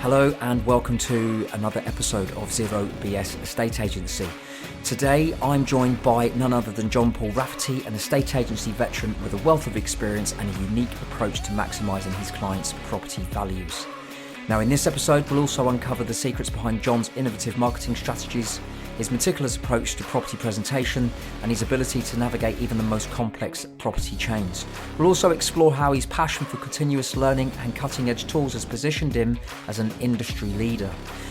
Hello and welcome to another episode of Zero BS Estate Agency. Today I'm joined by none other than John Paul Rafferty, an estate agency veteran with a wealth of experience and a unique approach to maximising his clients' property values. Now in this episode we'll also uncover the secrets behind John's innovative marketing strategies, his meticulous approach to property presentation, and his ability to navigate even the most complex property chains. We'll also explore how his passion for continuous learning and cutting-edge tools has positioned him as an industry leader.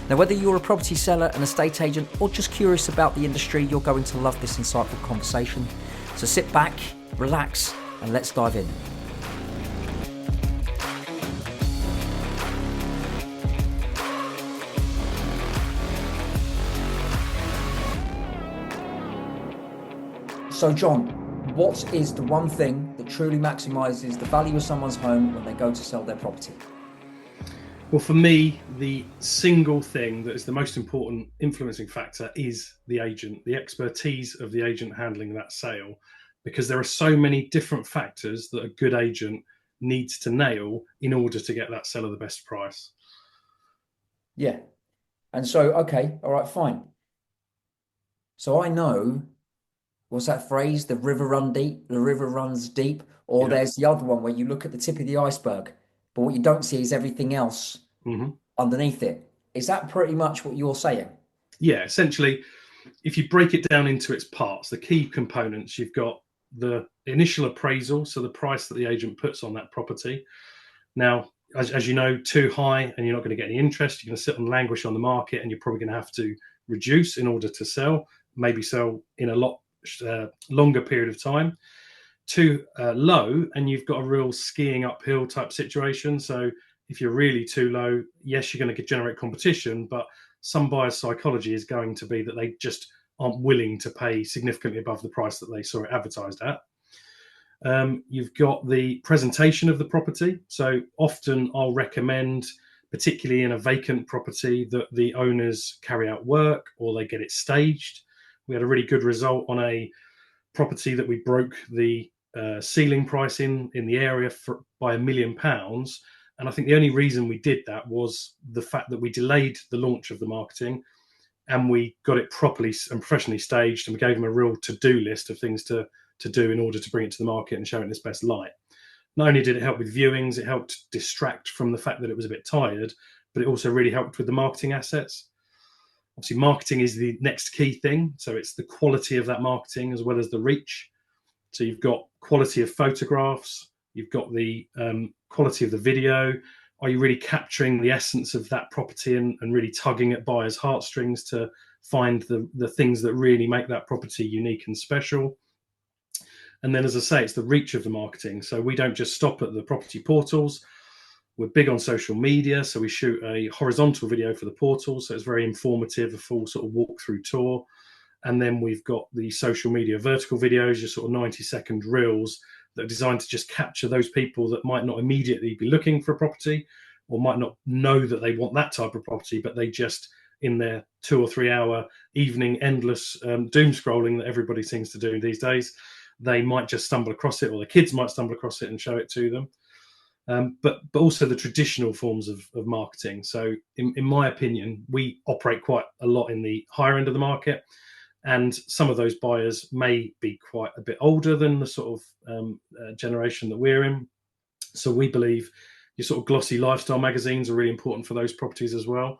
Now, whether you're a property seller, an estate agent, or just curious about the industry, you're going to love this insightful conversation. So sit back, relax, and let's dive in. So John, what is the one thing that truly maximises the value of someone's home when they go to sell their property? Well, for me, the single thing that is the most important influencing factor is the agent, the expertise of the agent handling that sale, because there are so many different factors that a good agent needs to nail in order to get that seller the best price. Yeah. And so, okay, all right, fine. So I know, what's that phrase? The river runs deep. Or there's the other one where you look at the tip of the iceberg, but what you don't see is everything else underneath it. Is that pretty much what you're saying? Yeah, essentially, if you break it down into its parts, the key components, you've got the initial appraisal, so the price that the agent puts on that property. Now, as you know, too high and you're not going to get any interest, you're going to sit and languish on the market, and you're probably going to have to reduce in order to sell, maybe sell in a lot longer period of time. Too low and you've got a real skiing uphill type situation. So if you're really too low, yes, you're going to generate competition, but some buyers' psychology is going to be that they just aren't willing to pay significantly above the price that they saw it advertised at. You've got the presentation of the property. So often I'll recommend, particularly in a vacant property, that the owners carry out work or they get it staged. We had a really good result on a property that we broke the ceiling price in the area by £1 million. And I think the only reason we did that was the fact that we delayed the launch of the marketing and we got it properly and professionally staged, and we gave them a real to-do list of things to do in order to bring it to the market and show it in its best light. Not only did it help with viewings, it helped distract from the fact that it was a bit tired, but it also really helped with the marketing assets. Obviously, marketing is the next key thing. So it's the quality of that marketing as well as the reach. So you've got quality of photographs, you've got the quality of the video. Are you really capturing the essence of that property and really tugging at buyers' heartstrings to find the things that really make that property unique and special? And then, as I say, it's the reach of the marketing. So we don't just stop at the property portals. We're big on social media, so we shoot a horizontal video for the portal, so it's very informative, a full sort of walkthrough tour. And then we've got the social media vertical videos, your sort of 90-second reels that are designed to just capture those people that might not immediately be looking for a property or might not know that they want that type of property, but they just, in their 2 or 3 hour evening endless doom scrolling that everybody seems to do these days, they might just stumble across it, or their kids might stumble across it and show it to them. But also the traditional forms of marketing. So in my opinion, we operate quite a lot in the higher end of the market. And some of those buyers may be quite a bit older than the sort of generation that we're in. So we believe your sort of glossy lifestyle magazines are really important for those properties as well.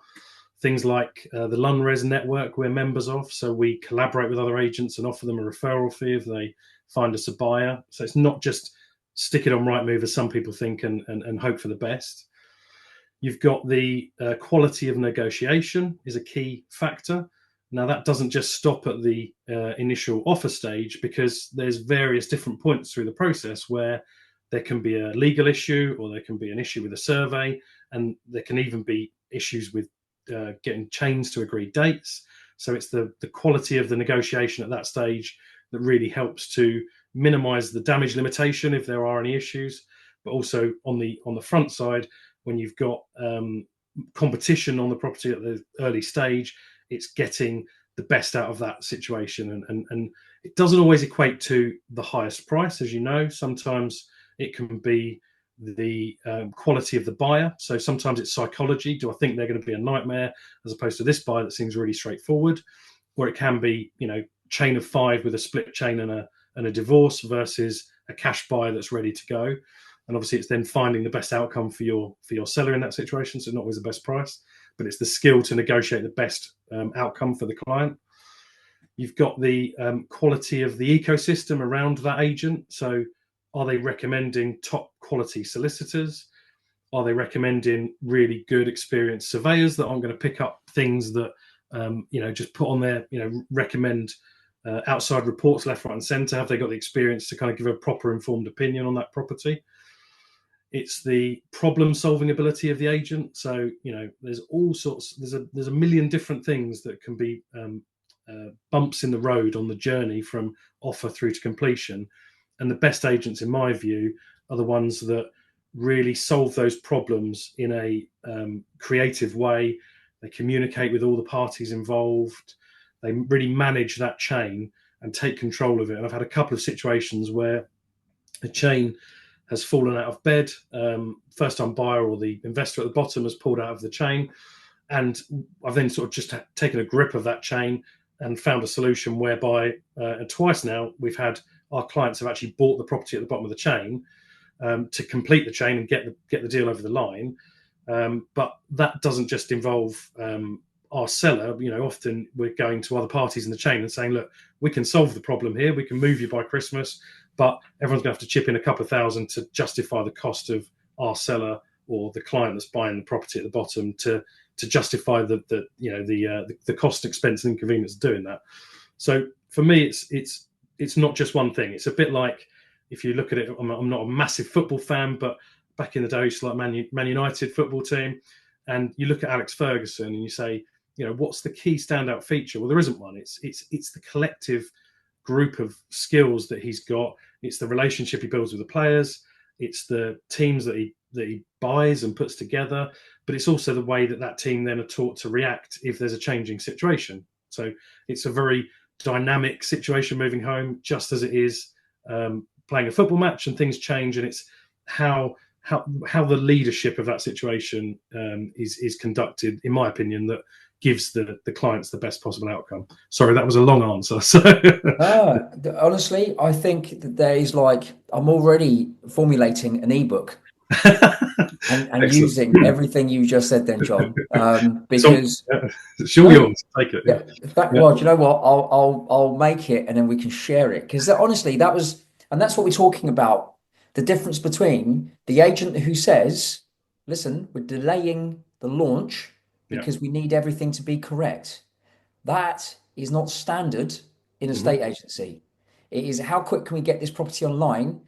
Things like the Lunres network we're members of. So we collaborate with other agents and offer them a referral fee if they find us a buyer. So it's not just stick it on Rightmove, as some people think, and hope for the best. You've got the quality of negotiation is a key factor. Now, that doesn't just stop at the initial offer stage, because there's various different points through the process where there can be a legal issue, or there can be an issue with a survey, and there can even be issues with getting chains to agreed dates. So it's the quality of the negotiation at that stage that really helps to minimize the damage limitation if there are any issues, but also on the front side, when you've got competition on the property at the early stage, it's getting the best out of that situation. And it doesn't always equate to the highest price, as you know. Sometimes it can be the quality of the buyer. So sometimes it's psychology. Do I think they're going to be a nightmare, as opposed to this buyer that seems really straightforward? Or it can be, chain of 5 with a split chain and a divorce versus a cash buyer that's ready to go. And obviously it's then finding the best outcome for your seller in that situation. So not always the best price, but it's the skill to negotiate the best outcome for the client. You've got the quality of the ecosystem around that agent. So are they recommending top quality solicitors? Are they recommending really good experienced surveyors that aren't going to pick up things that, just put on their, recommend outside reports left, right and centre? Have they got the experience to kind of give a proper informed opinion on that property? It's the problem solving ability of the agent. So, there's all sorts, there's a million different things that can be bumps in the road on the journey from offer through to completion. And the best agents, in my view, are the ones that really solve those problems in a creative way. They communicate with all the parties involved. They really manage that chain and take control of it. And I've had a couple of situations where the chain has fallen out of bed. First-time buyer or the investor at the bottom has pulled out of the chain. And I've then sort of just taken a grip of that chain and found a solution whereby twice now we've had our clients have actually bought the property at the bottom of the chain to complete the chain and get the deal over the line. But that doesn't just involve our seller. Often we're going to other parties in the chain and saying, look, we can solve the problem here. We can move you by Christmas, but everyone's going to have to chip in a couple of thousand to justify the cost of our seller or the client that's buying the property at the bottom to justify the cost, expense, and inconvenience of doing that. So for me, it's not just one thing. It's a bit like, if you look at it, I'm not a massive football fan, but back in the day, I used to like Man United football team, and you look at Alex Ferguson and you say, what's the key standout feature? Well, there isn't one. It's the collective group of skills that he's got. It's the relationship he builds with the players. It's the teams that he buys and puts together, but it's also the way that team then are taught to react if there's a changing situation. So it's a very dynamic situation moving home, just as it is playing a football match, and things change, and it's how the leadership of that situation is conducted, in my opinion, that gives the clients the best possible outcome. Sorry, that was a long answer. So honestly, I think that there is I'm already formulating an ebook and using everything you just said then, John, because it's all yours. Take it. Yeah. In fact, well, do you know what? I'll make it and then we can share it, because honestly, that's what we're talking about. The difference between the agent who says, listen, we're delaying the launch because we need everything to be correct. That is not standard in a state agency. It is, how quick can we get this property online,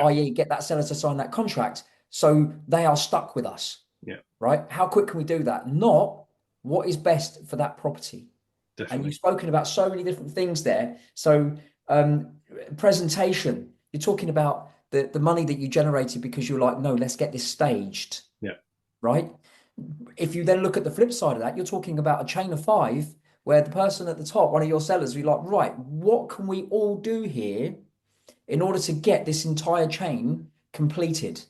i.e. get that seller to sign that contract so they are stuck with us. Yeah. Right? How quick can we do that? Not what is best for that property. Definitely. And you've spoken about so many different things there. So presentation, you're talking about the money that you generated because you're like, no, let's get this staged. Yeah. Right? If you then look at the flip side of that, you're talking about a chain of 5 where the person at the top, one of your sellers, will be like, right, what can we all do here in order to get this entire chain completed?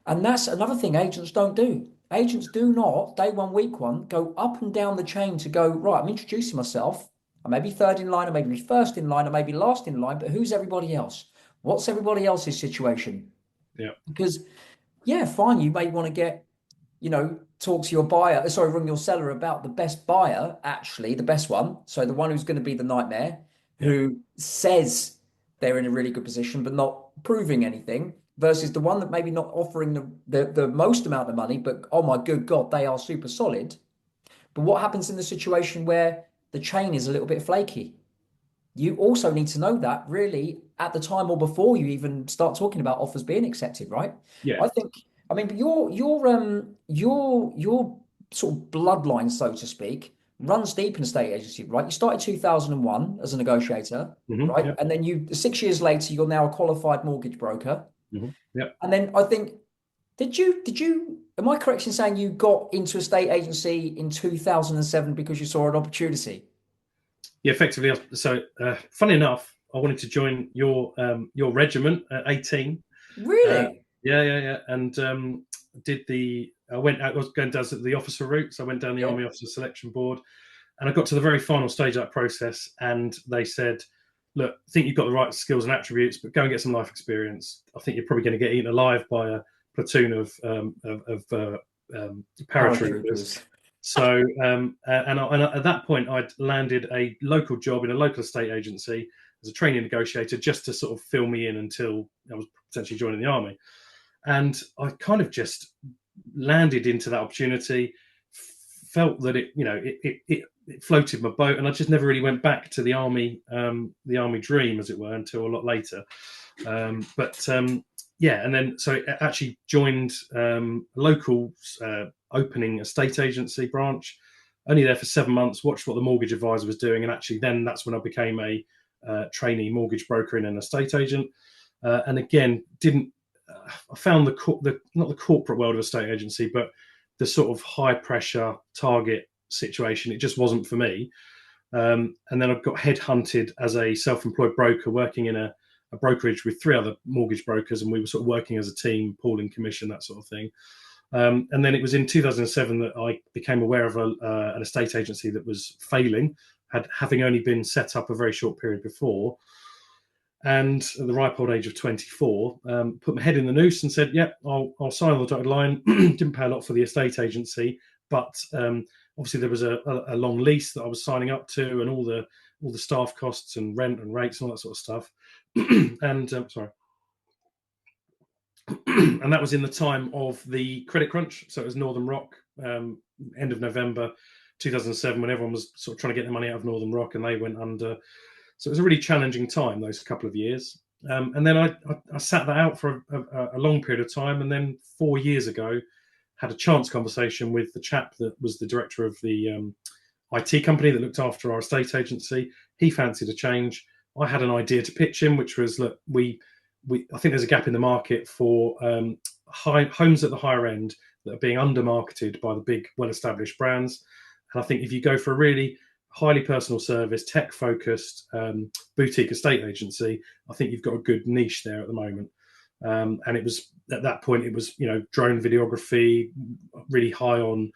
And that's another thing agents don't do. Agents do not, day one, week one, go up and down the chain to go, right, I'm introducing myself. I may be third in line, I may be first in line, I may be last in line, but who's everybody else? What's everybody else's situation? Yeah. Because, fine, you may want to get, talk to your buyer, ring your seller about the best buyer, actually, the best one. So the one who's going to be the nightmare, who says they're in a really good position, but not proving anything, versus the one that maybe not offering the most amount of money, but, oh my good God, they are super solid. But what happens in the situation where the chain is a little bit flaky? You also need to know that really at the time or before you even start talking about offers being accepted, right? Yeah. But your sort of bloodline, so to speak, runs deep in a estate agency, right? You started 2001 as a negotiator, right? Yeah. And then 6 years later, you're now a qualified mortgage broker. Yeah. And then I think, did you, am I correct in saying you got into a estate agency in 2007 because you saw an opportunity? Yeah, effectively. So, funny enough, I wanted to join your regiment at 18. Really? Yeah. And I was going down the officer route, so I went down the Yeah. Army Officer Selection Board, and I got to the very final stage of that process, and they said, "Look, I think you've got the right skills and attributes, but go and get some life experience. I think you're probably going to get eaten alive by a platoon of paratroopers." Paratroopers. So, and at that point, I'd landed a local job in a local estate agency as a training negotiator, just to sort of fill me in until I was potentially joining the army. And I kind of just landed into that opportunity, felt that it floated my boat, and I just never really went back to the army dream, as it were, until a lot later. Yeah, and then so it actually joined a local opening estate agency branch. Only there for 7 months, watched what the mortgage advisor was doing, and actually then that's when I became a trainee mortgage broker and an estate agent. And again, I found not the corporate world of estate agency, but the sort of high pressure target situation, it just wasn't for me. And then I got headhunted as a self-employed broker, working in a brokerage with 3 other mortgage brokers, and we were sort of working as a team, pooling commission, that sort of thing. And then it was in 2007 that I became aware of an estate agency that was failing, having only been set up a very short period before. And at the ripe old age of 24, put my head in the noose and said, "Yep, I'll sign on the dotted line." Didn't pay a lot for the estate agency, but obviously there was a long lease that I was signing up to, and all the staff costs and rent and rates and all that sort of stuff. And and that was in the time of the credit crunch. So it was Northern Rock, end of November 2007, when everyone was sort of trying to get their money out of Northern Rock, and they went under. So it was a really challenging time, those couple of years. And then I sat that out for a long period of time. And then 4 years ago, had a chance conversation with the chap that was the director of the IT company that looked after our estate agency. He fancied a change. I had an idea to pitch him, which was, look, I think there's a gap in the market for homes at the higher end that are being under-marketed by the big, well-established brands. And I think if you go for a really highly personal service, tech-focused boutique estate agency, I think you've got a good niche there at the moment. And it was at that point, it was drone videography, really high on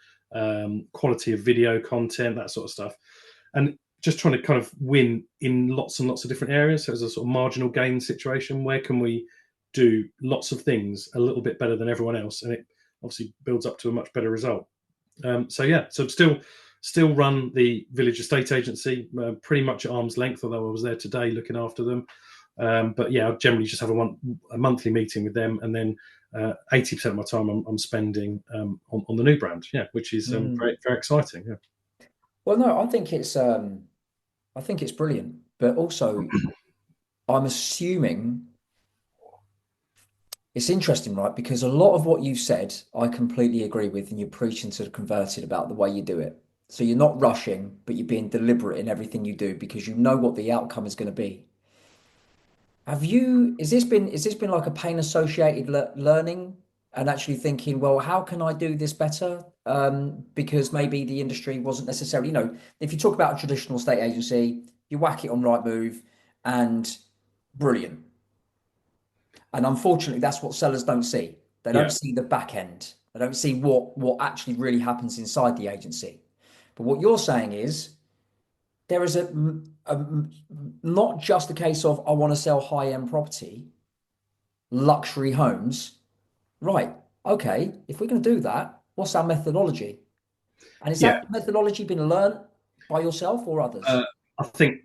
quality of video content, that sort of stuff, and just trying to kind of win in lots and lots of different areas. So it was a sort of marginal gain situation. Where can we do lots of things a little bit better than everyone else, and it obviously builds up to a much better result. So still run the village estate agency pretty much at arm's length, although I was there today looking after them. But yeah, I generally just have a monthly meeting with them, and then 80% of my time I'm spending on the new brand, which is very, very exciting. Yeah. Well, no, I think it's brilliant, but also I'm assuming it's interesting, right? Because a lot of what you said, I completely agree with, and you're preaching to the converted about the way you do it. So you're not rushing, but you're being deliberate in everything you do because you know what the outcome is going to be. Is this been like a pain associated learning and actually thinking, well, how can I do this better? Because maybe the industry wasn't necessarily, if you talk about a traditional estate agency, you whack it on Rightmove and brilliant. And unfortunately, that's what sellers don't see. They don't see the back end. They don't see what actually really happens inside the agency. But what you're saying is there is not just a case of I want to sell high-end property, luxury homes. Right. Okay. If we're going to do that, what's our methodology? And is that methodology been learned by yourself or others? I think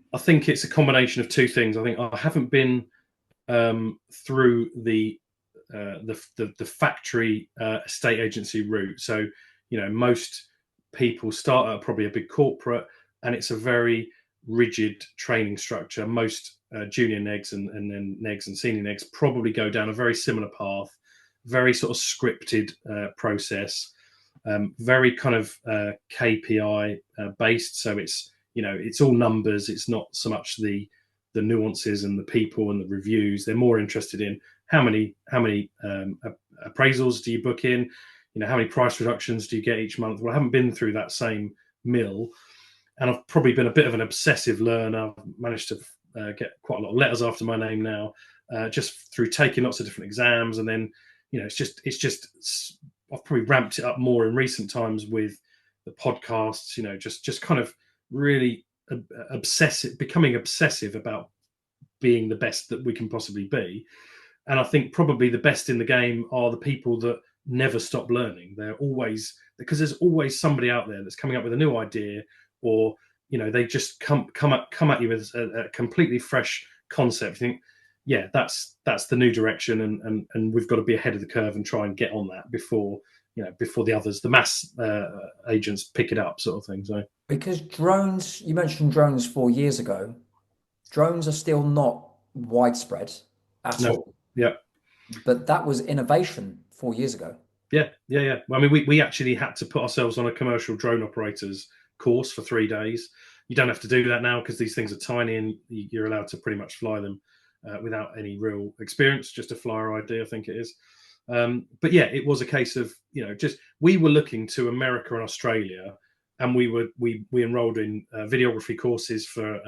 it's a combination of two things. I think I haven't been through the factory estate agency route. So most people start at probably a big corporate, and it's a very rigid training structure. Most junior negs and then negs and senior negs probably go down a very similar path, very sort of scripted process, very kind of KPI based. So it's all numbers. It's not so much the nuances and the people and the reviews. They're more interested in how many appraisals do you book in, how many price reductions do you get each month. Well, I haven't been through that same mill, and I've probably been a bit of an obsessive learner. I've managed to get quite a lot of letters after my name now, just through taking lots of different exams and then I've probably ramped it up more in recent times with the podcasts, just kind of really becoming obsessive about being the best that we can possibly be. And I think probably the best in the game are the people that never stop learning. They're always, because there's always somebody out there that's coming up with a new idea, or they just come at you with a completely fresh concept. You think, yeah, that's the new direction, and we've got to be ahead of the curve and try and get on that before the others, the mass agents, pick it up, sort of thing. So because drones, you mentioned drones 4 years ago. Drones are still not widespread at no, all. yeah. But that was innovation 4 years ago. Yeah. Well, I mean, we actually had to put ourselves on a commercial drone operators course for 3 days. You don't have to do that now because these things are tiny and you're allowed to pretty much fly them without any real experience, just a flyer ID, I think it is. But yeah, it was a case of, we were looking to America and Australia, and we enrolled in videography courses for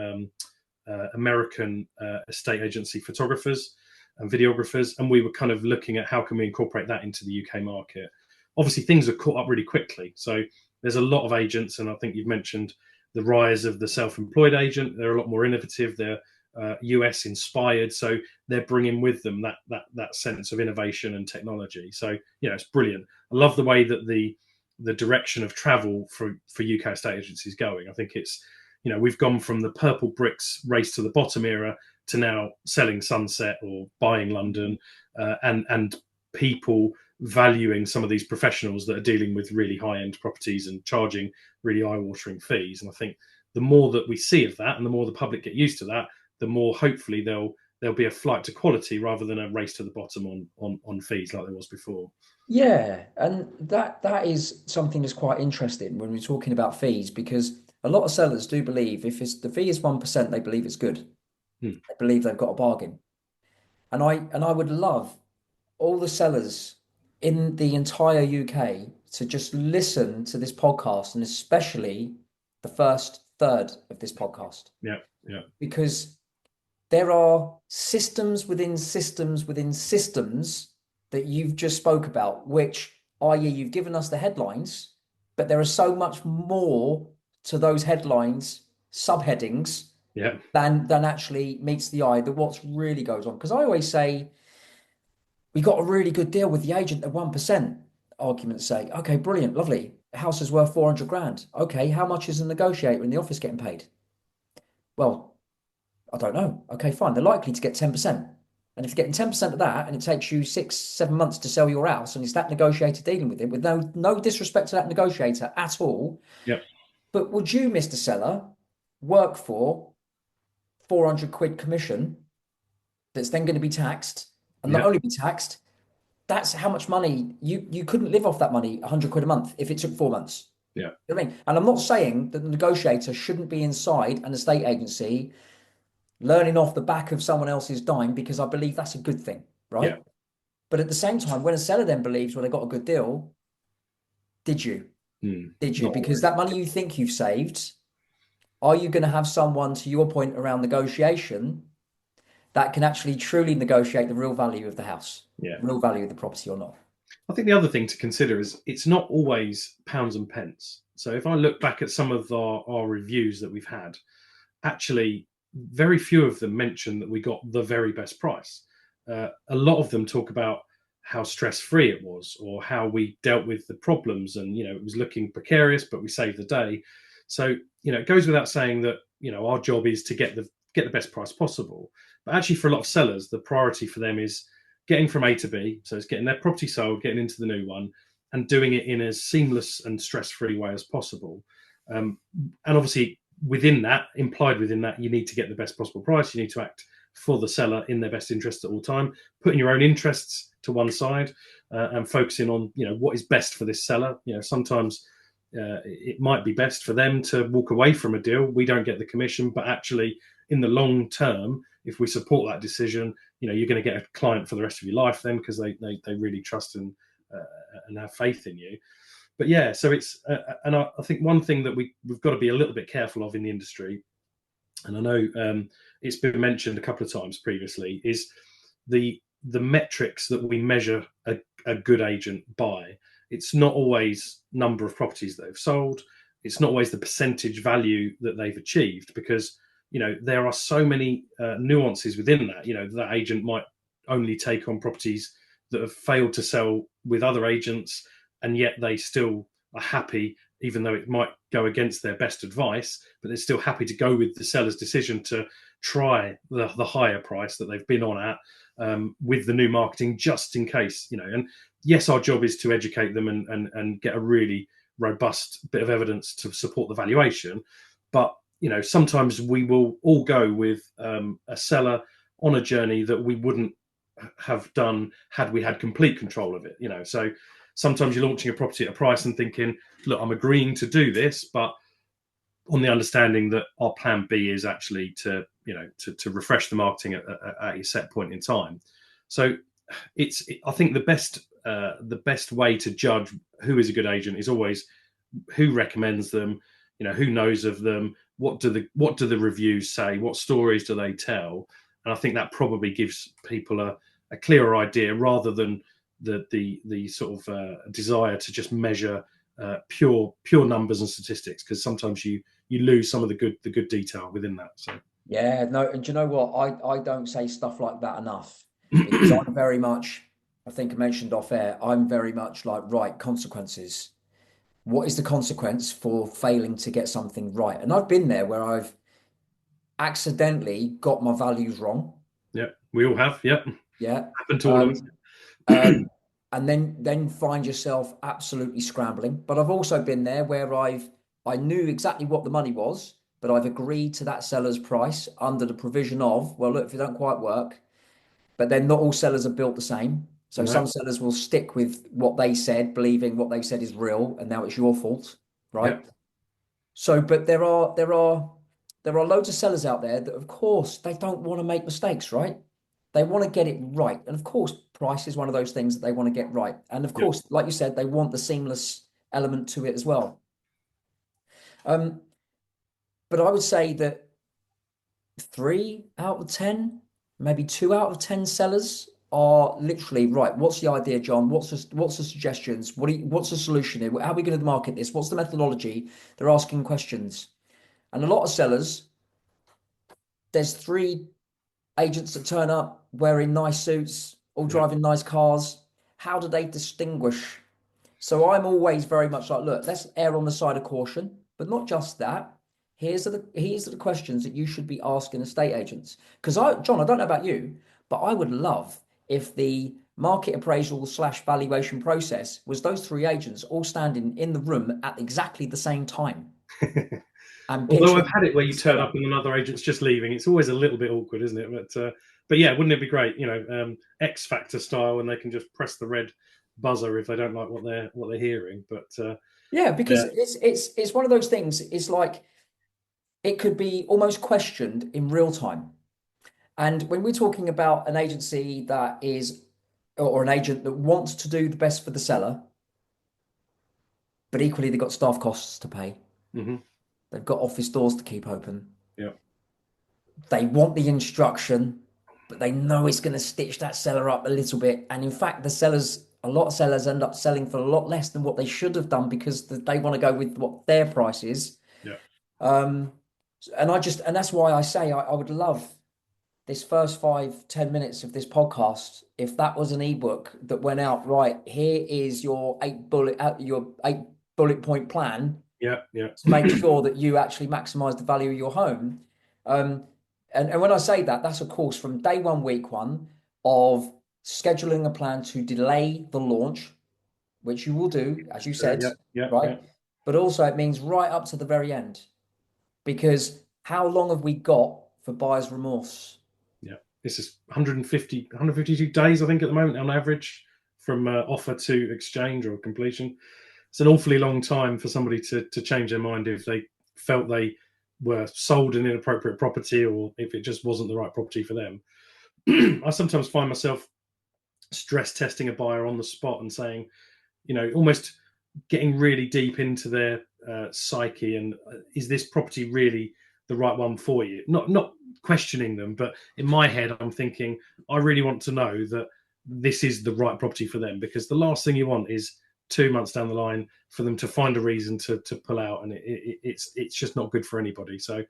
American estate agency photographers and videographers, and we were kind of looking at how can we incorporate that into the UK market. Obviously, things are caught up really quickly, so there's a lot of agents, and I think you've mentioned the rise of the self-employed agent. They're a lot more innovative. They're US inspired, so they're bringing with them that sense of innovation and technology. So it's brilliant. I love the way that the direction of travel for UK estate agencies going. I think it's we've gone from the purple bricks race to the bottom era to now selling Sunset or buying London, and people valuing some of these professionals that are dealing with really high-end properties and charging really eye-watering fees. And I think the more that we see of that, and the more the public get used to that, the more hopefully there'll be a flight to quality rather than a race to the bottom on fees like there was before. Yeah, and that is something that's quite interesting when we're talking about fees, because a lot of sellers do believe if the fee is 1%, they believe it's good. They believe they've got a bargain. And I would love all the sellers in the entire UK to just listen to this podcast, and especially the first third of this podcast. Yeah. Because there are systems within systems within systems that you've just spoke about, which, i.e., you've given us the headlines, but there is so much more to those headlines, subheadings, than actually meets the eye, that what's really goes on. Because I always say, we got a really good deal with the agent at 1%, argument's sake. Okay, brilliant, lovely. The house is worth 400 grand. Okay, how much is the negotiator in the office getting paid? Well, I don't know. Okay, fine. They're likely to get 10%. And if you're getting 10% of that, and it takes you 6-7 months to sell your house, and it's that negotiator dealing with it, with no disrespect to that negotiator at all. Yep. But would you, Mr. Seller, work for 400 quid commission that's then going to be taxed, and not only be taxed, that's how much money you couldn't live off that money, 100 quid a month, if it took 4 months. Yeah. You know what I mean? And I'm not saying that the negotiator shouldn't be inside an estate agency learning off the back of someone else's dime, because I believe that's a good thing, right? Yeah. But at the same time, when a seller then believes, well, they got a good deal, did you? Did you? Because that money you think you've saved, are you going to have someone, to your point around negotiation, that can actually truly negotiate the real value of the house, the real value of the property, or not? I think the other thing to consider is it's not always pounds and pence. So if I look back at some of our reviews that we've had, actually, very few of them mention that we got the very best price. A lot of them talk about how stress-free it was, or how we dealt with the problems, and it was looking precarious, but we saved the day. So it goes without saying that our job is to get the best price possible. But actually, for a lot of sellers, the priority for them is getting from A to B. So it's getting their property sold, getting into the new one, and doing it in as seamless and stress-free way as possible. And obviously, implied within that, you need to get the best possible price. You need to act for the seller in their best interest at all time, putting your own interests to one side, and focusing on what is best for this seller. Sometimes it might be best for them to walk away from a deal. We don't get the commission, but actually in the long term, if we support that decision, you're going to get a client for the rest of your life then, because they really trust and have faith in you. But yeah, so it's and I think one thing that we've got to be a little bit careful of in the industry, and I know it's been mentioned a couple of times previously, is the the metrics that we measure a good agent by, it's not always number of properties that they've sold. It's not always the percentage value that they've achieved, because, you know, there are so many nuances within that. You know, that agent might only take on properties that have failed to sell with other agents, and yet they still are happy, even though it might go against their best advice, but they're still happy to go with the seller's decision to try the higher price that they've been on at, with the new marketing, just in case, you know. And yes, our job is to educate them and get a really robust bit of evidence to support the valuation. But, you know, sometimes we will all go with a seller on a journey that we wouldn't have done had we had complete control of it, you know. So sometimes you're launching a property at a price and thinking, look, I'm agreeing to do this, but on the understanding that our plan B is actually to, you know, to refresh the marketing at a set point in time. So I think the best way to judge who is a good agent is always who recommends them, you know, who knows of them, what do the reviews say, what stories do they tell. And I think that probably gives people a clearer idea, rather than the sort of desire to just measure pure numbers and statistics, because sometimes you lose some of the good detail within that. So Yeah, no, and do you know what? I don't say stuff like that enough, because I'm very much, I think I mentioned off air, I'm very much like, right, consequences. What is the consequence for failing to get something right? And I've been there where I've accidentally got my values wrong. yeah, we all have. Yeah, Yeah. happened to all of us. And then find yourself absolutely scrambling. But I've also been there where I knew exactly what the money was, but I've agreed to that seller's price under the provision of, well, look, if it don't quite work, but then not all sellers are built the same. So some sellers will stick with what they said, believing what they said is real, and now it's your fault, right? Yeah. So, but there are loads of sellers out there that, of course, they don't want to make mistakes, right? They want to get it right. And of course, price is one of those things that they want to get right. And of course, like you said, they want the seamless element to it as well. But I would say that 3 out of 10, maybe 2 out of 10 sellers are literally, right, what's the idea, John? What's the suggestions? What's the solution here? How are we going to market this? What's the methodology? They're asking questions. And a lot of sellers, there's 3 agents that turn up wearing nice suits, all driving nice cars. How do they distinguish? So I'm always very much like, look, let's err on the side of caution, but not just that. Here's the questions that you should be asking estate agents. Because John, I don't know about you, but I would love if the market appraisal / valuation process was those 3 agents all standing in the room at exactly the same time. Although I've had it where you turn up and another agent's just leaving, it's always a little bit awkward, isn't it? But yeah, wouldn't it be great, you know, X Factor style, and they can just press the red buzzer if they don't like what they're hearing. But yeah, because it's one of those things. It's like it could be almost questioned in real time. And when we're talking about an agency that is, or an agent that wants to do the best for the seller, but equally they've got staff costs to pay. Mm-hmm. They've got office doors to keep open. Yeah. They want the instruction, but they know it's going to stitch that seller up a little bit. And in fact, a lot of sellers end up selling for a lot less than what they should have done, because they want to go with what their price is. Yeah. And that's why I say I would love this first 5-10 minutes of this podcast, if that was an ebook that went out, right, here is your 8 bullet point plan. Yeah. To make sure that you actually maximize the value of your home. And when I say that, that's of course from day 1, week 1 of scheduling a plan to delay the launch, which you will do, as you said, right? Yeah. But also it means right up to the very end, because how long have we got for buyer's remorse? Yeah, this is 152 days, I think, at the moment on average, from offer to exchange or completion. It's an awfully long time for somebody to change their mind if they felt they were sold an inappropriate property, or if it just wasn't the right property for them. I sometimes find myself stress testing a buyer on the spot and saying, you know, almost getting really deep into their psyche, and is this property really the right one for you. Not questioning them, but in my head, I'm thinking, I really want to know that this is the right property for them, because the last thing you want is 2 months down the line for them to find a reason to pull out, and it's just not good for anybody. So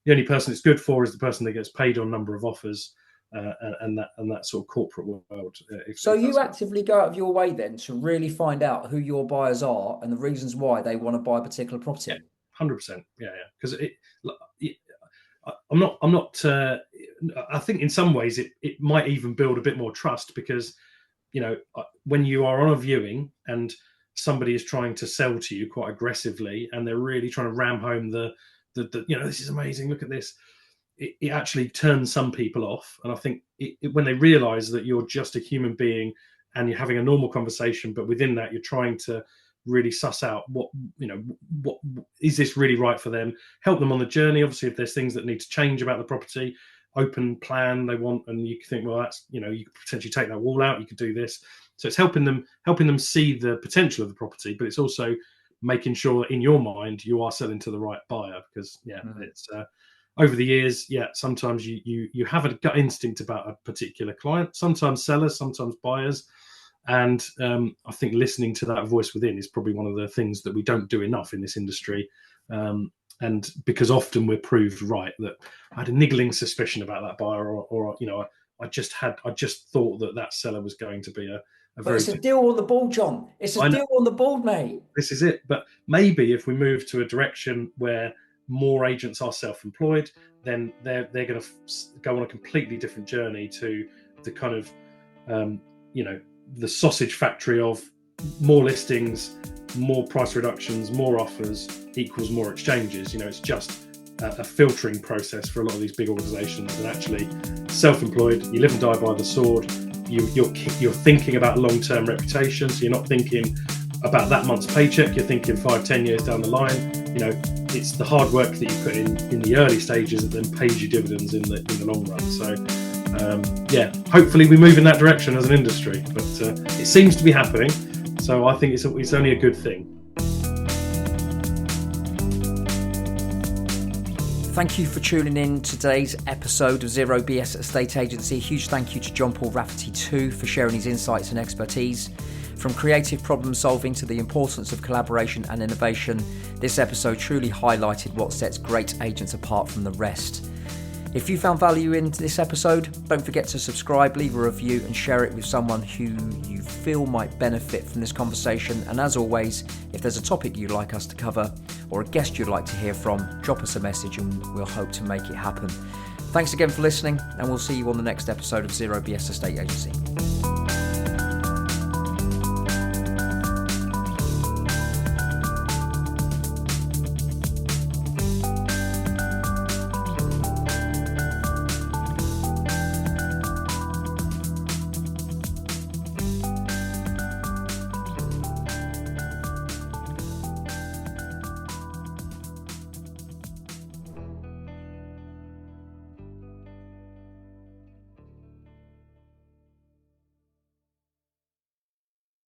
the only person it's good for is the person that gets paid on number of offers, and that sort of corporate world. So you actively go out of your way then to really find out who your buyers are and the reasons why they want to buy a particular property. Yeah, 100%. Yeah. Because I'm not. I think in some ways it might even build a bit more trust, because when you are on a viewing and somebody is trying to sell to you quite aggressively, and they're really trying to ram home the this is amazing, look at this. It actually turns some people off, and I think when they realise that you're just a human being and you're having a normal conversation, but within that you're trying to really suss out what is this really right for them, help them on the journey. Obviously, if there's things that need to change about the property, open plan they want, and you think, well, that's you could potentially take that wall out, you could do this. So it's helping them see the potential of the property, but it's also making sure that in your mind you are selling to the right buyer, because it's over the years, sometimes you have a gut instinct about a particular client, sometimes sellers, sometimes buyers. And I think listening to that voice within is probably one of the things that we don't do enough in this industry. And because often we're proved right, that I had a niggling suspicion about that buyer, or I just thought that seller was going to be a very. It's a deal on the board, John. It's a deal on the board, mate. This is it. But maybe if we move to a direction where more agents are self-employed, then they're going to go on a completely different journey to the kind of the sausage factory of more listings, more price reductions, more offers equals more exchanges. It's just a filtering process for a lot of these big organizations. And actually, self-employed, you live and die by the sword. You're thinking about long-term reputation, so you're not thinking about that month's paycheck. You're thinking 5-10 years down the line. It's the hard work that you put in the early stages that then pays you dividends in the long run. So hopefully we move in that direction as an industry, but it seems to be happening, so I think it's only a good thing. Thank you for tuning in to today's episode of Zero BS Estate Agency. A huge thank you to John Paul Rafferty too for sharing his insights and expertise. From creative problem solving to the importance of collaboration and innovation, this episode truly highlighted what sets great agents apart from the rest. If you found value in this episode, don't forget to subscribe, leave a review and share it with someone who you feel might benefit from this conversation. And as always, if there's a topic you'd like us to cover or a guest you'd like to hear from, drop us a message and we'll hope to make it happen. Thanks again for listening, and we'll see you on the next episode of Zero BS Estate Agency.